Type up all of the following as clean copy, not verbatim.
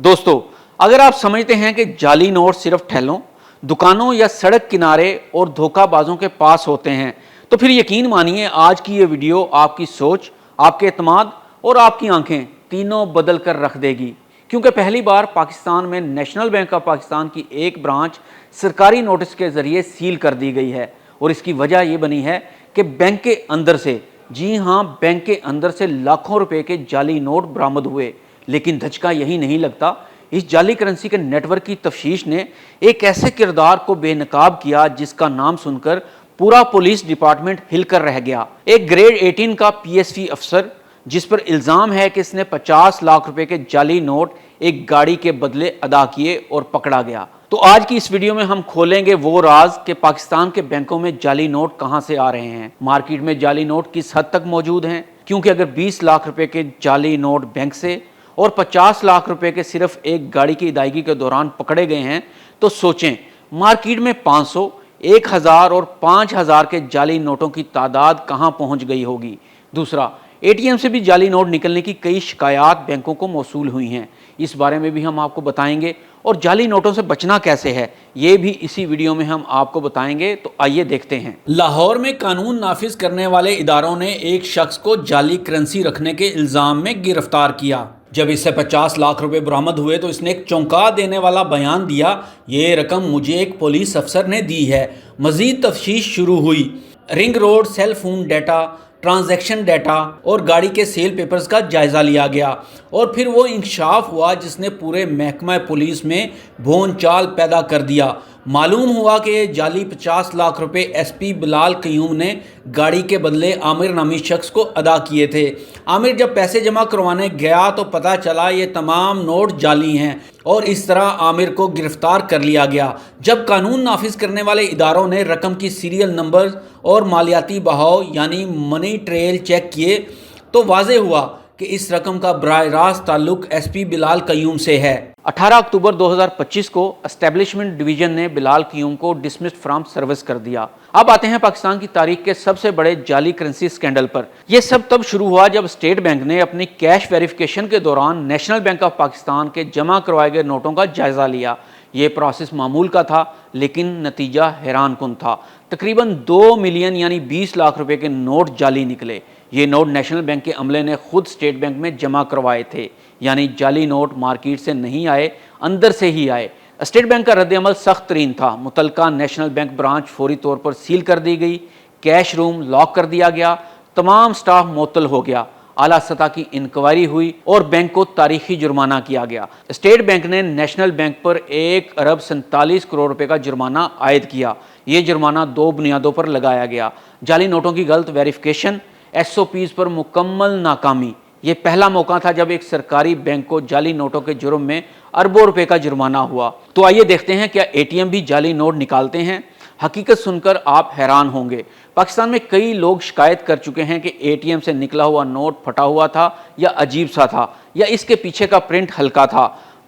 दोस्तों, अगर आप समझते हैं कि जाली नोट सिर्फ ठेलों, दुकानों या सड़क किनारे और धोखाबाजों के पास होते हैं, तो फिर यकीन मानिए आज की ये वीडियो आपकी सोच, आपके एतमाद और आपकी आंखें तीनों बदल कर रख देगी। क्योंकि पहली बार पाकिस्तान में नेशनल बैंक ऑफ पाकिस्तान की एक ब्रांच सरकारी नोटिस के जरिए सील कर दी गई है। और इसकी वजह ये बनी है कि बैंक के अंदर से, जी हाँ, बैंक के अंदर से लाखों रुपए के जाली नोट बरामद हुए। लेकिन धचका यही नहीं लगता, इस जाली करेंसी के नेटवर्क की तफ्तीश ने एक ऐसे किरदार को बेनकाब किया जिसका नाम सुनकर पूरा पुलिस डिपार्टमेंट हिलकर रह गया। एक ग्रेड 18 का PSV अफसर, जिस पर इल्जाम है कि इसने 50 लाख रुपए के जाली नोट एक गाड़ी के बदले अदा किए और पकड़ा गया। तो आज की इस वीडियो में हम खोलेंगे वो राज कि पाकिस्तान के बैंकों में जाली नोट कहां से आ रहे हैं, मार्केट में जाली नोट किस हद तक मौजूद हैं। क्योंकि अगर 20 लाख रुपए के जाली नोट बैंक से और 50 लाख रुपए के सिर्फ एक गाड़ी की अदायगी के दौरान पकड़े गए हैं, तो सोचें मार्केट में 500, 1000 और 5000 के जाली नोटों की तादाद कहां पहुंच गई होगी। दूसरा, ATM से भी जाली नोट निकलने की कई शिकायत बैंकों को मौसूल हुई हैं। इस बारे में भी हम आपको बताएंगे और जाली नोटों से बचना कैसे है ये भी इसी वीडियो में हम आपको बताएंगे। तो आइए देखते हैं। लाहौर में कानून नाफिज करने वाले इदारों ने एक शख्स को जाली करेंसी रखने के इल्जाम में गिरफ्तार किया। जब इससे 50 लाख रुपए बरामद हुए तो इसने एक चौंका देने वाला बयान दिया, ये रकम मुझे एक पुलिस अफसर ने दी है। मजीद तफ्तीश शुरू हुई। Ring road cell phone data, transaction data और गाड़ी के सेल पेपर्स का जायज़ा लिया गया और फिर वो इंकशाफ हुआ जिसने पूरे महकमा पुलिस में भोंचाल पैदा कर दिया। मालूम हुआ कि ये जाली 50 लाख रुपए SP बिलाल कयूम ने गाड़ी के बदले आमिर नामी शख्स को अदा किए थे। आमिर जब पैसे जमा करवाने गया तो पता चला ये तमाम नोट जाली हैं और इस तरह आमिर को गिरफ्तार कर लिया गया। जब कानून नाफिज करने वाले इदारों ने रकम की सीरियल नंबर और मालियाती बहाव यानी मनी ट्रेल चेक किए तो वाज़ेह हुआ कि इस रकम का बराह रास्त ताल्लुक SP बिलाल कयूम से है। 18 अक्टूबर 2025 को एस्टेब्लिशमेंट डिवीजन ने बिलाल कयूम को डिसमिस्ड फ्रॉम सर्विस कर दिया। अब आते हैं पाकिस्तान की तारीख के सबसे बड़े जाली करेंसी स्कैंडल पर। यह सब तब शुरू हुआ जब स्टेट बैंक ने अपनी कैश वेरिफिकेशन के दौरान नेशनल बैंक ऑफ पाकिस्तान के जमा करवाए गए नोटों का जायजा लिया। ये प्रोसेस मामूल का था लेकिन नतीजा हैरानकुन था। तकरीबन 2 मिलियन यानी 20 लाख रुपए के नोट जाली निकले। ये नोट नेशनल बैंक के अमले ने खुद स्टेट बैंक में जमा करवाए थे, यानी जाली नोट मार्केट से नहीं आए, अंदर से ही आए। स्टेट बैंक का रद्द-ए-अमल सख्त तरीन था। मुतलका नेशनल बैंक ब्रांच फौरी तौर पर सील कर दी गई, कैश रूम लॉक कर दिया गया, तमाम स्टाफ मुअत्तल हो गया, आला सतह की इंक्वायरी हुई और बैंक को तारीखी जुर्माना किया गया। स्टेट बैंक ने नेशनल बैंक पर 1 अरब 47 करोड़ रुपए का जुर्माना आयद किया। ये जुर्माना 2 बुनियादों पर लगाया गया। जाली नोटों की गलत वेरिफिकेशन, SOPs पर मुकम्मल नाकामी। ये पहला मौका था जब एक सरकारी बैंक को जाली नोटों के जुर्म में अरबों रुपए का जुर्माना हुआ। तो आइए देखते हैं क्या ATM भी जाली नोट निकालते हैं। हकीकत सुनकर आप हैरान होंगे। पाकिस्तान में कई लोग शिकायत कर चुके हैं कि ATM से निकला हुआ नोट फटा हुआ था या अजीब सा था या इसके पीछे का प्रिंट हल्का था।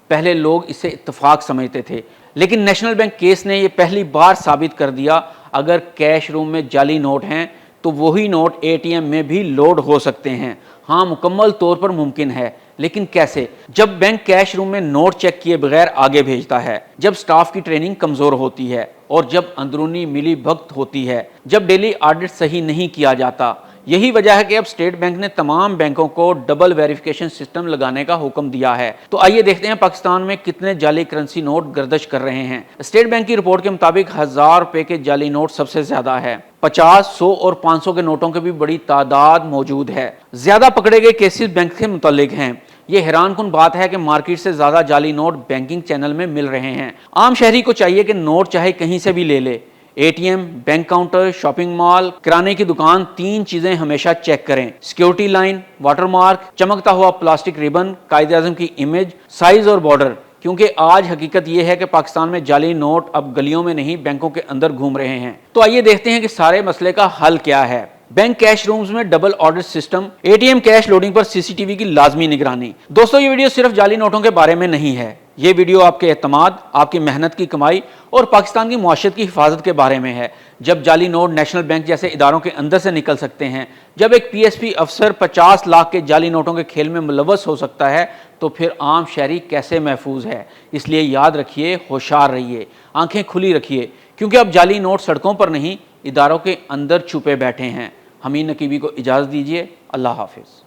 पहले लोग इसे इत्तफाक समझते थे, लेकिन नेशनल बैंक केस ने यह पहली बार साबित कर दिया अगर कैश रूम में जाली नोट हैं तो वही नोट ATM में भी लोड हो सकते हैं। हाँ, मुकम्मल तौर पर मुमकिन है, लेकिन कैसे? जब बैंक कैश रूम में नोट चेक किए बगैर आगे भेजता है, जब स्टाफ की ट्रेनिंग कमज़ोर होती है और जब अंदरूनी मिली भगत होती है, जब डेली ऑडिट सही नहीं किया जाता। यही वजह है कि अब स्टेट बैंक ने तमाम बैंकों को डबल वेरिफिकेशन सिस्टम लगाने का हुक्म दिया है। तो आइए देखते हैं पाकिस्तान में कितने जाली करेंसी नोट गर्दिश कर रहे हैं। स्टेट बैंक की रिपोर्ट के मुताबिक 1000 रुपए के जाली नोट सबसे ज्यादा है। 50, 100 और 500 के नोटों की भी बड़ी तादाद मौजूद है। ज्यादा पकड़े गए केसेस बैंक से मुतल्लिक हैं। ये हैरानकुन बात है कि मार्केट से ज्यादा जाली नोट बैंकिंग चैनल में मिल रहे हैं। आम शहरी को चाहिए कि नोट चाहे कहीं से भी ले ले, ATM, bank counter, shopping mall, किराने की दुकान, 3 चीजें हमेशा चेक करें। सिक्योरिटी लाइन, वाटरमार्क, चमकता हुआ प्लास्टिक रिबन, कायदे-आज़म की इमेज, साइज और बॉर्डर। क्योंकि आज हकीकत यह है कि पाकिस्तान में जाली नोट अब गलियों में नहीं बैंकों के अंदर घूम रहे हैं। तो आइए देखते हैं कि सारे मसले का हल क्या है। बैंक कैश रूम्स में double audit system, ATM cash loading पर CCTV की लाजमी निगरानी। दोस्तों, ये वीडियो सिर्फ जाली नोटों के बारे में नहीं है। ये वीडियो आपके एतमाद, आपकी मेहनत की कमाई और पाकिस्तान की मुआशरत की हिफाजत के बारे में है। जब जाली नोट नेशनल बैंक जैसे इदारों के अंदर से निकल सकते हैं, जब एक PSP अफसर 50 लाख के जाली नोटों के खेल में मुलव्वस हो सकता है, تو پھر عام شہری کیسے محفوظ ہے؟ اس لیے یاد رکھیے، ہوشیار رہیے، آنکھیں کھلی رکھیے، کیونکہ اب جعلی نوٹ سڑکوں پر نہیں اداروں کے اندر چھپے بیٹھے ہیں۔ حمید نقیبی کو اجازت دیجیے، اللہ حافظ۔